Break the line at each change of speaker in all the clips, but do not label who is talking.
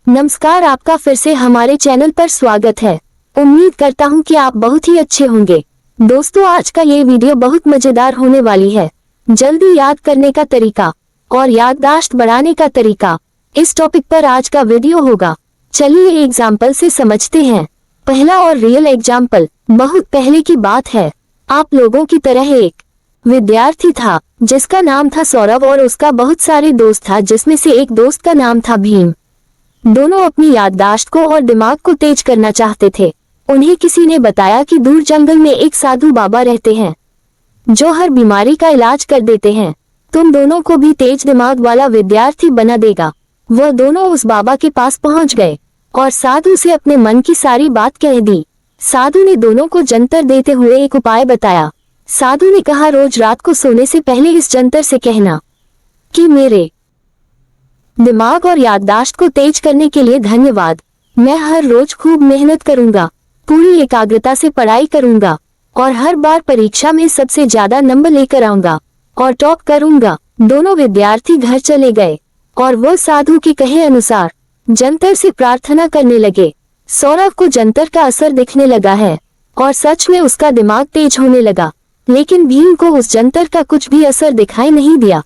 नमस्कार, आपका फिर से हमारे चैनल पर स्वागत है। उम्मीद करता हूँ कि आप बहुत ही अच्छे होंगे। दोस्तों, आज का ये वीडियो बहुत मजेदार होने वाली है। जल्दी याद करने का तरीका और याददाश्त बढ़ाने का तरीका, इस टॉपिक पर आज का वीडियो होगा। चलिए एग्जाम्पल से समझते हैं। पहला और रियल एग्जाम्पल बहुत पहले की बात है। आप लोगों की तरह एक विद्यार्थी था जिसका नाम था सौरभ और उसका बहुत सारे दोस्त था, जिसमें से एक दोस्त का नाम था भीम। दोनों अपनी याददाश्त को और दिमाग को तेज करना चाहते थे। उन्हें किसी ने बताया कि दूर जंगल में एक साधु बाबा रहते हैं जो हर बीमारी का इलाज कर देते हैं। तुम दोनों को भी तेज दिमाग वाला विद्यार्थी बना देगा। वह दोनों उस बाबा के पास पहुंच गए और साधु से अपने मन की सारी बात कह दी। साधु ने दोनों को जंतर देते हुए एक उपाय बताया। साधु ने कहा, रोज रात को सोने से पहले इस जंतर से कहना कि मेरे दिमाग और याददाश्त को तेज करने के लिए धन्यवाद। मैं हर रोज खूब मेहनत करूंगा, पूरी एकाग्रता से पढ़ाई करूंगा और हर बार परीक्षा में सबसे ज्यादा नंबर लेकर आऊंगा और टॉप करूंगा। दोनों विद्यार्थी घर चले गए और वो साधु के कहे अनुसार जंतर से प्रार्थना करने लगे। सौरभ को जंतर का असर दिखने लगा है और सच में उसका दिमाग तेज होने लगा, लेकिन भीम को उस जंतर का कुछ भी असर दिखाई नहीं दिया।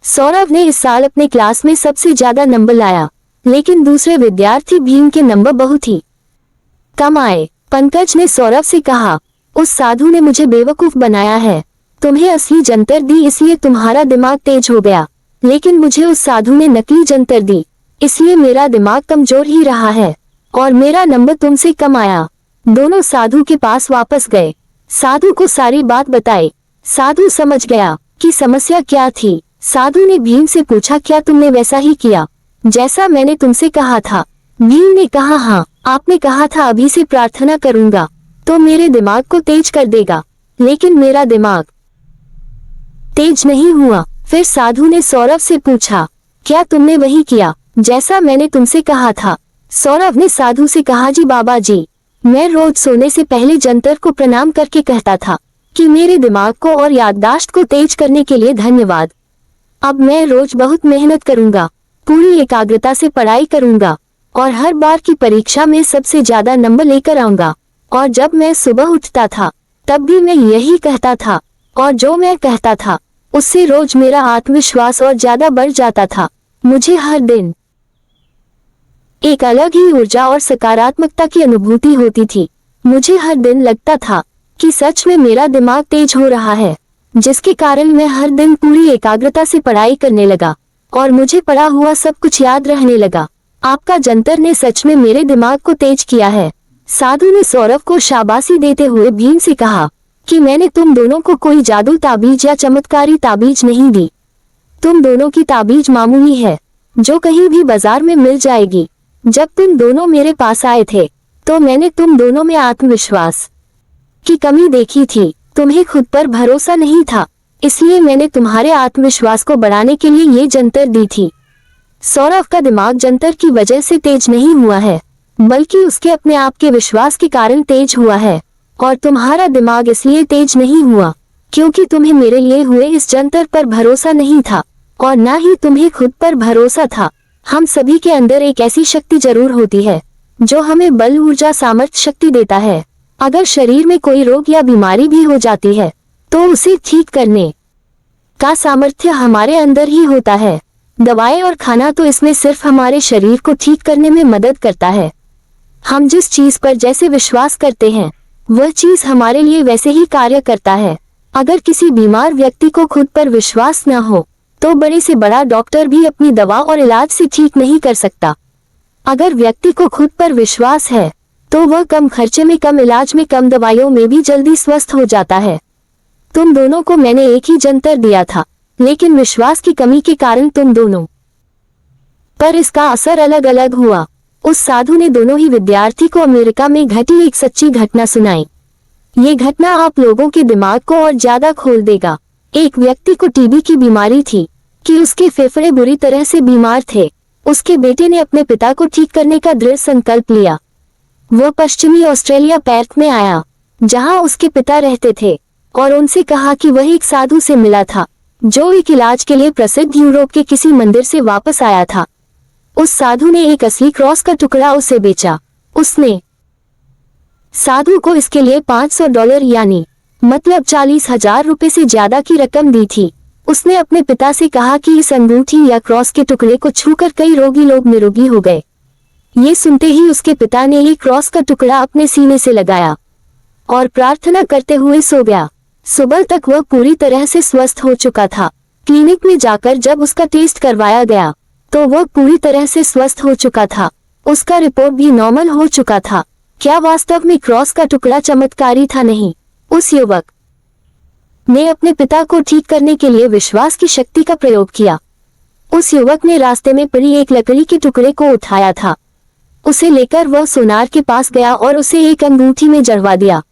सौरभ ने इस साल अपने क्लास में सबसे ज्यादा नंबर लाया, लेकिन दूसरे विद्यार्थी भीम के नंबर बहुत ही कम आए। पंकज ने सौरभ से कहा, उस साधु ने मुझे बेवकूफ बनाया है। तुम्हें असली जंतर दी इसलिए तुम्हारा दिमाग तेज हो गया, लेकिन मुझे उस साधु ने नकली जंतर दी, इसलिए मेरा दिमाग कमजोर ही रहा है और मेरा नंबर तुमसे कम आया। दोनों साधु के पास वापस गए, साधु को सारी बात बताई। साधु समझ गया कि समस्या क्या थी। साधु ने भीम से पूछा, क्या तुमने वैसा ही किया जैसा मैंने तुमसे कहा था? भीम ने कहा, हाँ, आपने कहा था अभी से प्रार्थना करूंगा तो मेरे दिमाग को तेज कर देगा, लेकिन मेरा दिमाग तेज नहीं हुआ। फिर साधु ने सौरभ से पूछा, क्या तुमने वही किया जैसा मैंने तुमसे कहा था? सौरभ ने साधु से कहा, जी बाबा जी, मैं रोज सोने से पहले जंतर को प्रणाम करके कहता था कि मेरे दिमाग को और याददाश्त को तेज करने के लिए धन्यवाद। अब मैं रोज बहुत मेहनत करूंगा, पूरी एकाग्रता से पढ़ाई करूंगा और हर बार की परीक्षा में सबसे ज्यादा नंबर लेकर आऊंगा। और जब मैं सुबह उठता था तब भी मैं यही कहता था और जो मैं कहता था उससे रोज मेरा आत्मविश्वास और ज्यादा बढ़ जाता था। मुझे हर दिन एक अलग ही ऊर्जा और सकारात्मकता की अनुभूति होती थी। मुझे हर दिन लगता था कि सच में मेरा दिमाग तेज हो रहा है, जिसके कारण मैं हर दिन पूरी एकाग्रता से पढ़ाई करने लगा और मुझे पढ़ा हुआ सब कुछ याद रहने लगा। आपका जंतर ने सच में मेरे दिमाग को तेज किया है। साधु ने सौरभ को शाबाशी देते हुए भीम से कहा कि मैंने तुम दोनों को कोई जादू ताबीज या चमत्कारी ताबीज नहीं दी। तुम दोनों की ताबीज मामूली है जो कहीं भी बाजार में मिल जाएगी। जब तुम दोनों मेरे पास आए थे तो मैंने तुम दोनों में आत्मविश्वास की कमी देखी थी। तुम्हें खुद पर भरोसा नहीं था, इसलिए मैंने तुम्हारे आत्मविश्वास को बढ़ाने के लिए ये जंतर दी थी। सौरभ का दिमाग जंतर की वजह से तेज नहीं हुआ है, बल्कि उसके अपने आप के विश्वास के कारण तेज हुआ है। और तुम्हारा दिमाग इसलिए तेज नहीं हुआ क्योंकि तुम्हें मेरे लिए हुए इस जंतर पर भरोसा नहीं था और न ही तुम्हें खुद पर भरोसा था। हम सभी के अंदर एक ऐसी शक्ति जरूर होती है जो हमें बल, ऊर्जा, सामर्थ्य, शक्ति देता है। अगर शरीर में कोई रोग या बीमारी भी हो जाती है तो उसे ठीक करने का सामर्थ्य हमारे अंदर ही होता है। दवाएं और खाना तो इसमें सिर्फ हमारे शरीर को ठीक करने में मदद करता है। हम जिस चीज पर जैसे विश्वास करते हैं वह चीज हमारे लिए वैसे ही कार्य करता है। अगर किसी बीमार व्यक्ति को खुद पर विश्वास न हो तो बड़े से बड़ा डॉक्टर भी अपनी दवा और इलाज से ठीक नहीं कर सकता। अगर व्यक्ति को खुद पर विश्वास है तो वह कम खर्चे में, कम इलाज में, कम दवाइयों में भी जल्दी स्वस्थ हो जाता है। तुम दोनों को मैंने एक ही जंतर दिया था, लेकिन विश्वास की कमी के कारण तुम दोनों पर इसका असर अलग अलग हुआ। उस साधु ने दोनों ही विद्यार्थी को अमेरिका में घटी एक सच्ची घटना सुनाई। ये घटना आप लोगों के दिमाग को और ज्यादा खोल देगा। एक व्यक्ति को टीबी की बीमारी थी कि उसके फेफड़े बुरी तरह से बीमार थे। उसके बेटे ने अपने पिता को ठीक करने का दृढ़ संकल्प लिया। वह पश्चिमी ऑस्ट्रेलिया पर्थ में आया जहां उसके पिता रहते थे और उनसे कहा कि वह एक साधु से मिला था जो एक इलाज के लिए प्रसिद्ध यूरोप के किसी मंदिर से वापस आया था। उस साधु ने एक असली क्रॉस का टुकड़ा उसे बेचा। उसने साधु को इसके लिए $500 यानी मतलब 40,000 रुपए से ज्यादा की रकम दी थी। उसने अपने पिता से कहा कि इस अंगूठी या क्रॉस के टुकड़े को छूकर कई रोगी लोग निरोगी हो गए। ये सुनते ही उसके पिता ने ये क्रॉस का टुकड़ा अपने सीने से लगाया और प्रार्थना करते हुए सो गया। सुबह तक वह पूरी तरह से स्वस्थ हो चुका था। क्लिनिक में जाकर जब उसका टेस्ट करवाया गया तो वह पूरी तरह से स्वस्थ हो चुका था। उसका रिपोर्ट भी नॉर्मल हो चुका था। क्या वास्तव में क्रॉस का टुकड़ा चमत्कारी था? नहीं। उस युवक ने अपने पिता को ठीक करने के लिए विश्वास की शक्ति का प्रयोग किया। उस युवक ने रास्ते में पड़ी एक लकड़ी के टुकड़े को उठाया था। उसे लेकर वह सोनार के पास गया और उसे एक अंगूठी में जड़वा दिया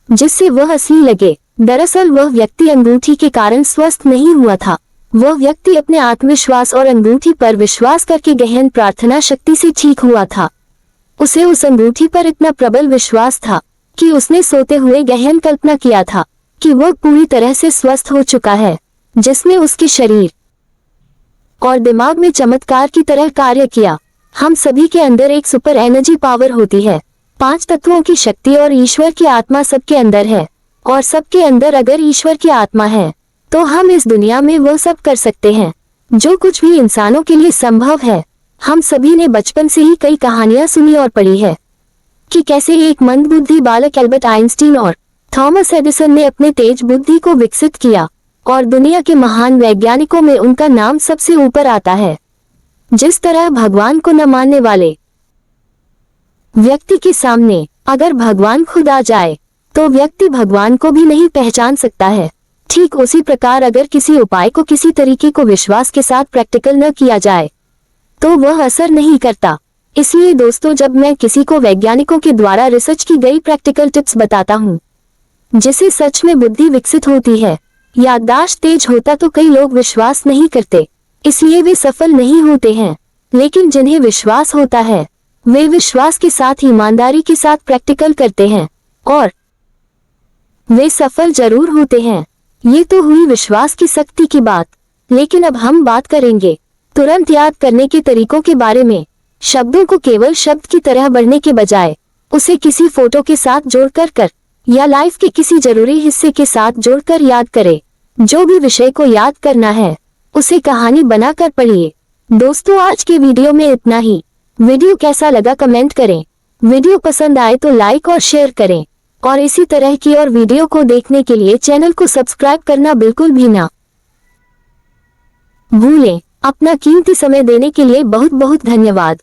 जिससे वह असली लगे। दरअसल वह व्यक्ति अंगूठी के कारण स्वस्थ नहीं हुआ था। वह व्यक्ति अपने आत्मविश्वास और अंगूठी पर विश्वास करके गहन प्रार्थना शक्ति से ठीक हुआ था। उसे उस अंगूठी पर इतना प्रबल विश्वास था कि उसने सोते हुए गहन कल्पना किया था कि वह पूरी तरह से स्वस्थ हो चुका है, जिसने उसके शरीर और दिमाग में चमत्कार की तरह कार्य किया। हम सभी के अंदर एक सुपर एनर्जी पावर होती है। 5 तत्वों की शक्ति और ईश्वर की आत्मा सबके अंदर है और सबके अंदर अगर ईश्वर की आत्मा है तो हम इस दुनिया में वो सब कर सकते हैं जो कुछ भी इंसानों के लिए संभव है। हम सभी ने बचपन से ही कई कहानियां सुनी और पढ़ी है कि कैसे एक मंदबुद्धि बालक एल्बर्ट आइंस्टीन और थॉमस एडिसन ने अपने तेज बुद्धि को विकसित किया और दुनिया के महान वैज्ञानिकों में उनका नाम सबसे ऊपर आता है। जिस तरह भगवान को न मानने वाले व्यक्ति के सामने अगर भगवान खुद आ जाए तो व्यक्ति भगवान को भी नहीं पहचान सकता है, ठीक उसी प्रकार अगर किसी उपाय को किसी तरीके को विश्वास के साथ प्रैक्टिकल न किया जाए तो वह असर नहीं करता। इसलिए दोस्तों, जब मैं किसी को वैज्ञानिकों के द्वारा रिसर्च की गई प्रैक्टिकल टिप्स बताता हूँ जिससे सच में बुद्धि विकसित होती है, याददाश्त तेज होता, तो कई लोग विश्वास नहीं करते, इसलिए वे सफल नहीं होते हैं। लेकिन जिन्हें विश्वास होता है वे विश्वास के साथ ईमानदारी के साथ प्रैक्टिकल करते हैं और वे सफल जरूर होते हैं। ये तो हुई विश्वास की शक्ति की बात। लेकिन अब हम बात करेंगे तुरंत याद करने के तरीकों के बारे में। शब्दों को केवल शब्द की तरह बढ़ने के बजाय उसे किसी फोटो के साथ जोड़कर या लाइफ के किसी जरूरी हिस्से के साथ जोड़कर याद करें। जो भी विषय को याद करना है उसे कहानी बनाकर पढ़िए। दोस्तों, आज के वीडियो में इतना ही। वीडियो कैसा लगा कमेंट करें। वीडियो पसंद आए तो लाइक और शेयर करें और इसी तरह की और वीडियो को देखने के लिए चैनल को सब्सक्राइब करना बिल्कुल भी ना भूलें। अपना कीमती समय देने के लिए बहुत बहुत धन्यवाद।